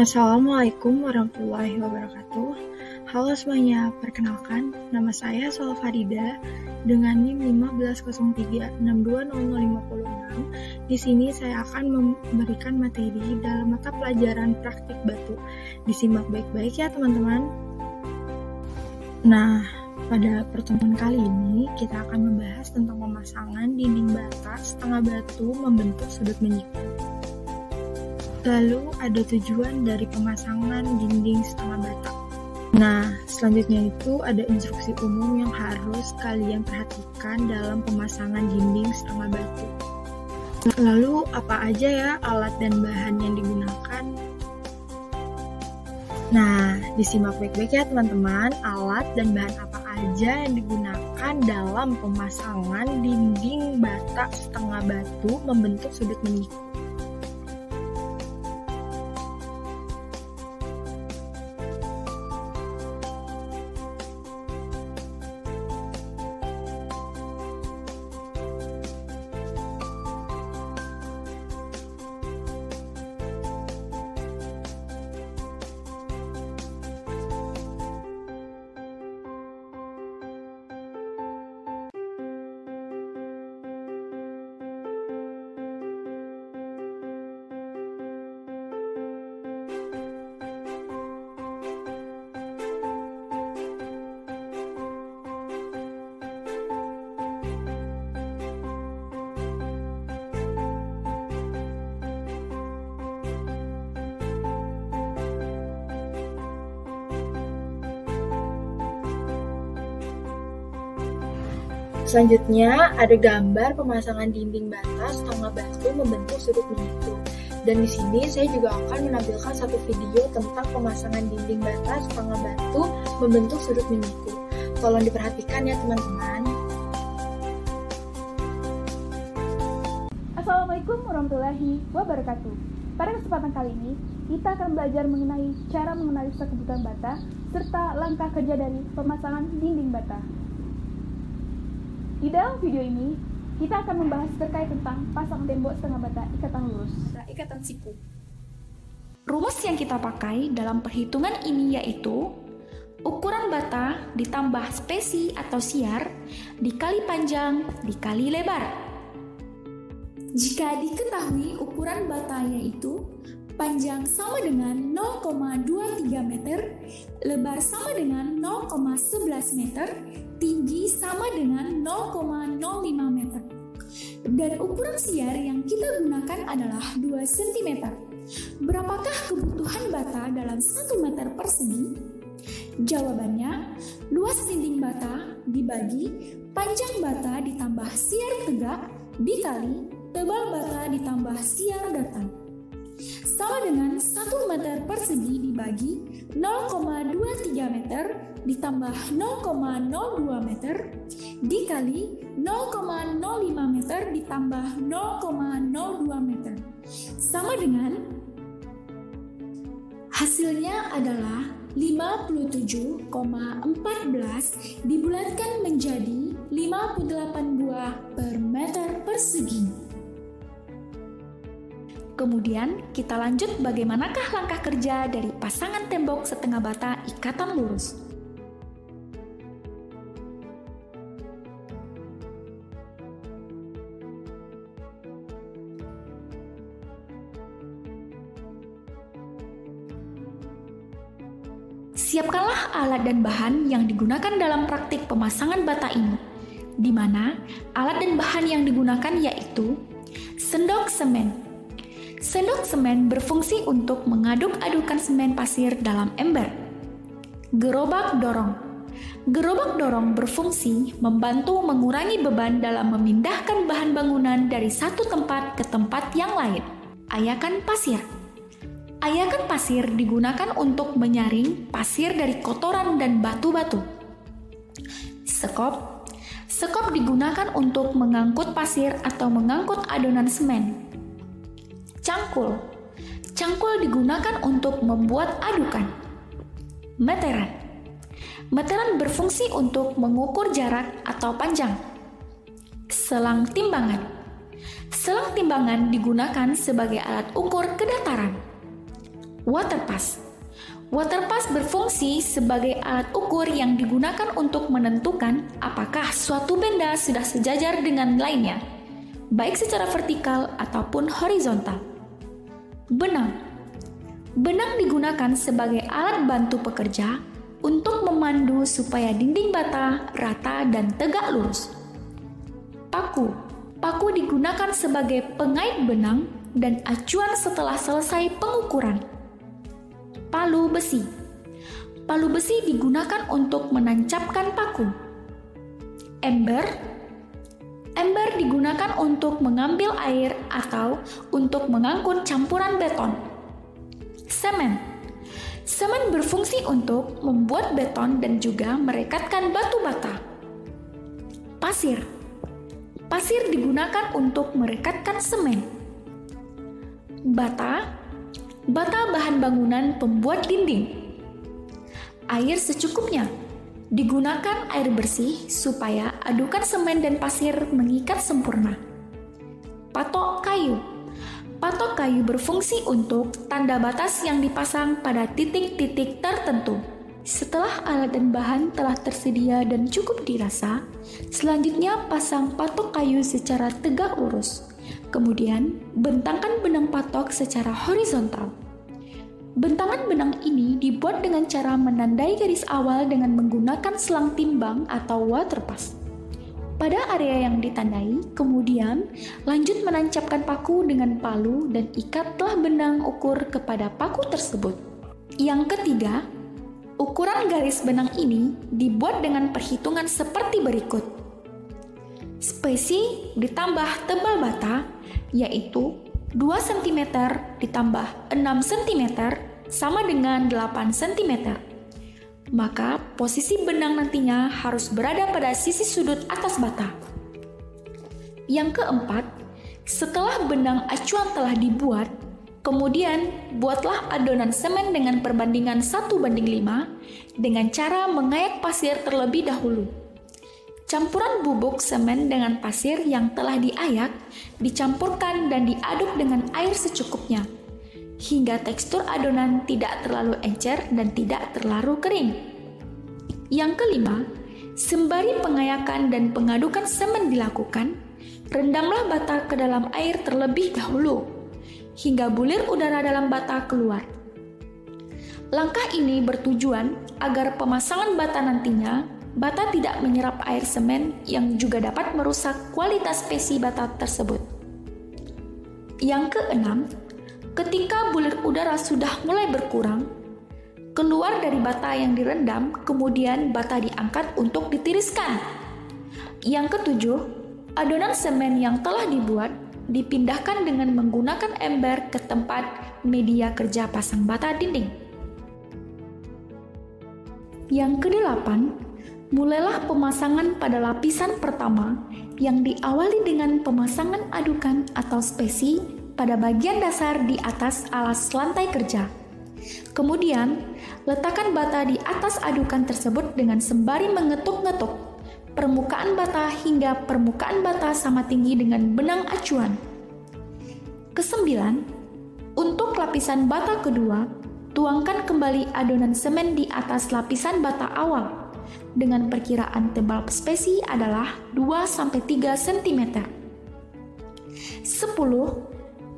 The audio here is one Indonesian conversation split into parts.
Assalamualaikum warahmatullahi wabarakatuh. Halo semuanya, perkenalkan nama saya Sol Farida dengan NIM 1503620056. Di sini saya akan memberikan materi dalam mata pelajaran praktik batu. Disimak baik-baik ya teman-teman. Nah, pada pertemuan kali ini kita akan membahas tentang pemasangan dinding bata setengah batu membentuk sudut menyikut. Lalu ada tujuan dari pemasangan dinding setengah bata. Nah, selanjutnya itu ada instruksi umum yang harus kalian perhatikan dalam pemasangan dinding setengah batu. Lalu apa aja ya alat dan bahan yang digunakan? Nah, disimak baik-baik ya teman-teman, alat dan bahan apa aja yang digunakan dalam pemasangan dinding bata setengah batu membentuk sudut menyikut. Selanjutnya ada gambar pemasangan dinding bata setengah batu membentuk sudut menyatu. Dan di sini saya juga akan menampilkan satu video tentang pemasangan dinding bata setengah batu membentuk sudut menyatu. Tolong diperhatikan ya teman-teman. Assalamualaikum warahmatullahi wabarakatuh. Pada kesempatan kali ini, kita akan belajar mengenai cara menganalisa kebutuhan bata serta langkah kerja dari pemasangan dinding bata. Di dalam video ini, kita akan membahas terkait tentang pasang tembok setengah bata ikatan lurus, ikatan siku. Rumus yang kita pakai dalam perhitungan ini yaitu ukuran bata ditambah spesi atau siar dikali panjang dikali lebar. Jika diketahui ukuran bata yaitu panjang sama dengan 0,23 meter, lebar sama dengan 0,11 meter, tinggi sama dengan 0,05 meter. Dan ukuran siar yang kita gunakan adalah 2 cm. Berapakah kebutuhan bata dalam 1 meter persegi? Jawabannya, luas dinding bata dibagi panjang bata ditambah siar tegak dikali tebal bata ditambah siar datar. Sama dengan 1 meter persegi dibagi 0,23 meter ditambah 0,02 meter dikali 0,05 meter ditambah 0,02 meter. Sama dengan hasilnya adalah 57,14 dibulatkan menjadi 58 buah per meter persegi. Kemudian kita lanjut bagaimanakah langkah kerja dari pasangan tembok setengah bata ikatan lurus. Siapkanlah alat dan bahan yang digunakan dalam praktik pemasangan bata ini, di mana alat dan bahan yang digunakan yaitu sendok semen. Sendok semen berfungsi untuk mengaduk-adukkan semen pasir dalam ember. Gerobak dorong. Gerobak dorong berfungsi membantu mengurangi beban dalam memindahkan bahan bangunan dari satu tempat ke tempat yang lain. Ayakan pasir. Ayakan pasir digunakan untuk menyaring pasir dari kotoran dan batu-batu. Sekop. Sekop digunakan untuk mengangkut pasir atau mengangkut adonan semen. Cangkul. Cangkul digunakan untuk membuat adukan. Meteran. Meteran berfungsi untuk mengukur jarak atau panjang. Selang timbangan. Selang timbangan digunakan sebagai alat ukur kedataran. Waterpass. Waterpass berfungsi sebagai alat ukur yang digunakan untuk menentukan apakah suatu benda sudah sejajar dengan lainnya, baik secara vertikal ataupun horizontal. Benang. Benang digunakan sebagai alat bantu pekerja untuk memandu supaya dinding bata rata dan tegak lurus. Paku. Paku digunakan sebagai pengait benang dan acuan setelah selesai pengukuran. Palu besi. Palu besi digunakan untuk menancapkan paku. Ember. Ember digunakan untuk mengambil air atau untuk mengangkut campuran beton. Semen. Semen berfungsi untuk membuat beton dan juga merekatkan batu bata. Pasir. Pasir digunakan untuk merekatkan semen. Bata. Bata bahan bangunan pembuat dinding. Air secukupnya. Digunakan air bersih supaya adukan semen dan pasir mengikat sempurna. Patok kayu. Patok kayu berfungsi untuk tanda batas yang dipasang pada titik-titik tertentu. Setelah alat dan bahan telah tersedia dan cukup dirasa, selanjutnya pasang patok kayu secara tegak lurus. Kemudian, bentangkan benang patok secara horizontal. Bentangan benang ini dibuat dengan cara menandai garis awal dengan menggunakan selang timbang atau waterpass. Pada area yang ditandai, kemudian lanjut menancapkan paku dengan palu dan ikatlah benang ukur kepada paku tersebut. Yang ketiga, ukuran garis benang ini dibuat dengan perhitungan seperti berikut. Spesi ditambah tebal bata, yaitu 2 cm ditambah 6 cm sama dengan 8 cm. Maka posisi benang nantinya harus berada pada sisi sudut atas bata. Yang keempat, setelah benang acuan telah dibuat, kemudian buatlah adonan semen dengan perbandingan 1:5 dengan cara mengayak pasir terlebih dahulu. Campuran bubuk semen dengan pasir yang telah diayak dicampurkan dan diaduk dengan air secukupnya, hingga tekstur adonan tidak terlalu encer dan tidak terlalu kering. Yang kelima, sembari pengayakan dan pengadukan semen dilakukan, rendamlah bata ke dalam air terlebih dahulu, hingga bulir udara dalam bata keluar. Langkah ini bertujuan agar pemasangan bata nantinya bata tidak menyerap air semen yang juga dapat merusak kualitas spesi bata tersebut. Yang keenam, ketika bulir udara sudah mulai berkurang, keluar dari bata yang direndam, kemudian bata diangkat untuk ditiriskan. Yang ketujuh, adonan semen yang telah dibuat dipindahkan dengan menggunakan ember ke tempat media kerja pasang bata dinding. Yang kedelapan, mulailah pemasangan pada lapisan pertama yang diawali dengan pemasangan adukan atau spesi pada bagian dasar di atas alas lantai kerja. Kemudian, letakkan bata di atas adukan tersebut dengan sembari mengetuk-ngetuk permukaan bata hingga permukaan bata sama tinggi dengan benang acuan. Kesembilan, untuk lapisan bata kedua, tuangkan kembali adonan semen di atas lapisan bata awal dengan perkiraan tebal spesi adalah 2-3 cm. 10.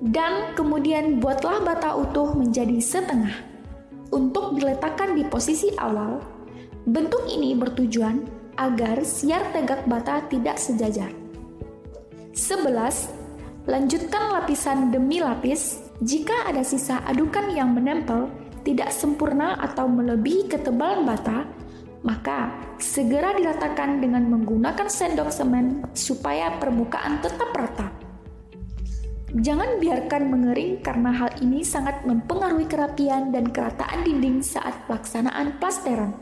Dan kemudian buatlah bata utuh menjadi setengah untuk diletakkan di posisi awal. Bentuk ini bertujuan agar siar tegak bata tidak sejajar. 11. Lanjutkan lapisan demi lapis. Jika ada sisa adukan yang menempel, tidak sempurna atau melebihi ketebalan bata, maka segera diratakan dengan menggunakan sendok semen supaya permukaan tetap rata. Jangan biarkan mengering karena hal ini sangat mempengaruhi kerapian dan kerataan dinding saat pelaksanaan plasteran.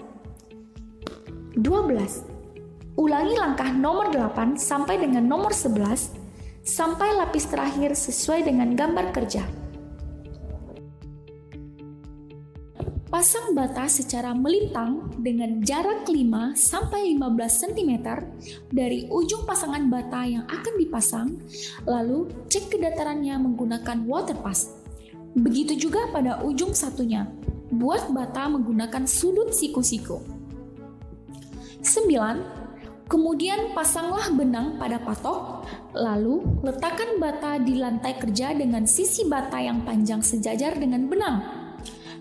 12. Ulangi langkah nomor 8 sampai dengan nomor 11 sampai lapis terakhir sesuai dengan gambar kerja. Pasang bata secara melintang dengan jarak 5-15 cm dari ujung pasangan bata yang akan dipasang, lalu cek kedatarannya menggunakan waterpass. Begitu juga pada ujung satunya. Buat bata menggunakan sudut siku-siku. 9. Kemudian pasanglah benang pada patok, lalu letakkan bata di lantai kerja dengan sisi bata yang panjang sejajar dengan benang.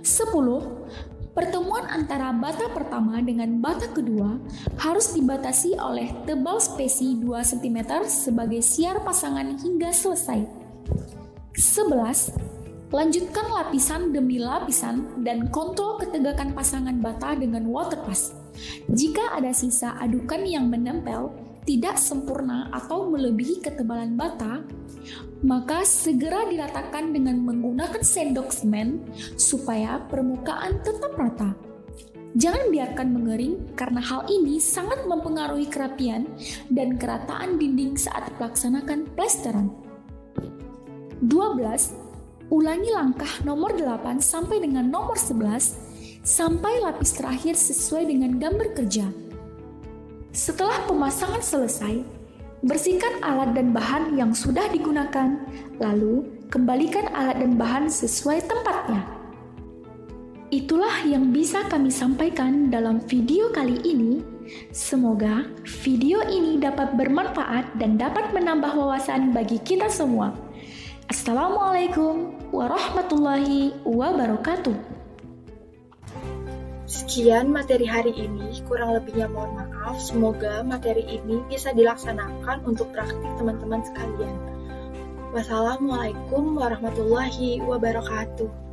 10. Pertemuan antara bata pertama dengan bata kedua harus dibatasi oleh tebal spesi 2 cm sebagai siar pasangan hingga selesai. 11. Lanjutkan lapisan demi lapisan dan kontrol ketegakan pasangan bata dengan waterpass. Jika ada sisa adukan yang menempel, tidak sempurna atau melebihi ketebalan bata, maka segera diratakan dengan menggunakan sendok semen supaya permukaan tetap rata. Jangan biarkan mengering karena hal ini sangat mempengaruhi kerapian dan kerataan dinding saat melaksanakan plesteran. 12. Ulangi langkah nomor 8 sampai dengan nomor 11 sampai lapis terakhir sesuai dengan gambar kerja. Setelah pemasangan selesai, bersihkan alat dan bahan yang sudah digunakan, lalu kembalikan alat dan bahan sesuai tempatnya. Itulah yang bisa kami sampaikan dalam video kali ini. Semoga video ini dapat bermanfaat dan dapat menambah wawasan bagi kita semua. Assalamualaikum warahmatullahi wabarakatuh. Sekian materi hari ini, kurang lebihnya mohon maaf. Semoga materi ini bisa dilaksanakan untuk praktik teman-teman sekalian. Wassalamualaikum warahmatullahi wabarakatuh.